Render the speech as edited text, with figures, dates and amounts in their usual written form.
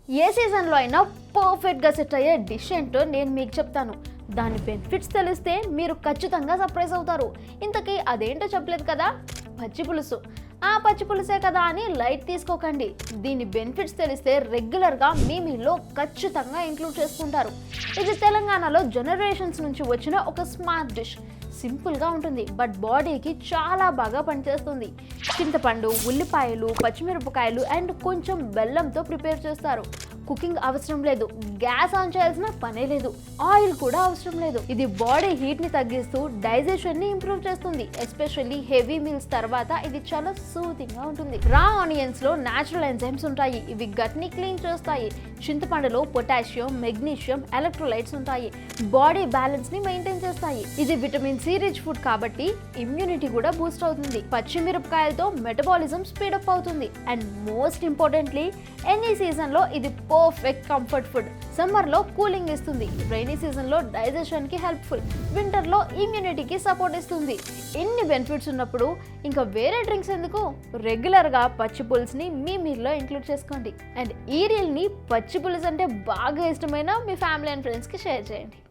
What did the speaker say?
ఏ సీజన్లో అయినా పర్ఫెక్ట్గా సెట్ అయ్యే డిష్ ఏంటో నేను మీకు చెప్తాను. దాని బెనిఫిట్స్ తెలిస్తే మీరు ఖచ్చితంగా సర్ప్రైజ్ అవుతారు. ఇంతకీ అదేంటో చెప్పలేదు కదా, పచ్చి పులుసు. పచ్చి పులుసే కదా అని లైట్ తీసుకోకండి. దీని బెనిఫిట్స్ తెలిస్తే రెగ్యులర్గా మీ మీల్లో ఖచ్చితంగా ఇంక్లూడ్ చేసుకుంటారు. ఇది తెలంగాణలో జనరేషన్స్ నుంచి వచ్చిన ఒక స్మార్ట్ డిష్. సింపుల్గా ఉంటుంది, బట్ బాడీకి చాలా బాగా పనిచేస్తుంది. చింతపండు, ఉల్లిపాయలు, పచ్చిమిరపకాయలు అండ్ కొంచెం బెల్లంతో ప్రిపేర్ చేస్తారు. కుకింగ్ అవసరం లేదు, గ్యాస్ ఆన్ చేయాల్సిన పనే లేదు, ఆయిల్ కూడా అవసరం లేదు. ఇది బాడీ హీట్ ని తగ్గిస్తూ డైజెషన్ ని ఇంప్రూవ్ చేస్తుంది. ఎస్పెషల్లీ హెవీ మీల్స్ తర్వాత ఇది చాలా సూతింగ్ గా ఉంటుంది. రా ఆనియన్స్ లో నేచురల్ ఎంజైమ్స్ ఉంటాయి, ఇవి గట్ ని క్లీన్ చేస్తాయి. చింతపండులో పొటాషియం, మెగ్నీషియం, ఎలక్ట్రోలైట్స్ ఉంటాయి, బాడీ బ్యాలెన్స్ ని మెయింటైన్ చేస్తాయి. ఇది విటమిన్ సి రిచ్ ఫుడ్ కాబట్టి ఇమ్యూనిటీ కూడా బూస్ట్ అవుతుంది. పచ్చిమిరపకాయలతో మెటబాలిజం స్పీడప్ అవుతుంది. And most importantly any season లో ఇది పర్ఫెక్ట్ కంఫర్ట్ ఫుడ్. సమ్మర్ లో కూలింగ్ ఇస్తుంది, రైనీ సీజన్ లో డైజెషన్ కి హెల్ప్ఫుల్, వింటర్ లో ఇమ్యూనిటీకి సపోర్ట్ ఇస్తుంది. ఇన్ని బెనిఫిట్స్ ఉన్నప్పుడు ఇంకా వేరే డ్రింక్స్ ఎందుకు? రెగ్యులర్ గా పచ్చి పులుసుని మీ మీల్లో ఇంక్లూడ్ చేసుకోండి. అండ్ ఈ రీల్ ని పచ్చి పులుసు అంటే బాగా ఇష్టమైన మీ ఫ్యామిలీ అండ్ ఫ్రెండ్స్ కి షేర్ చేయండి.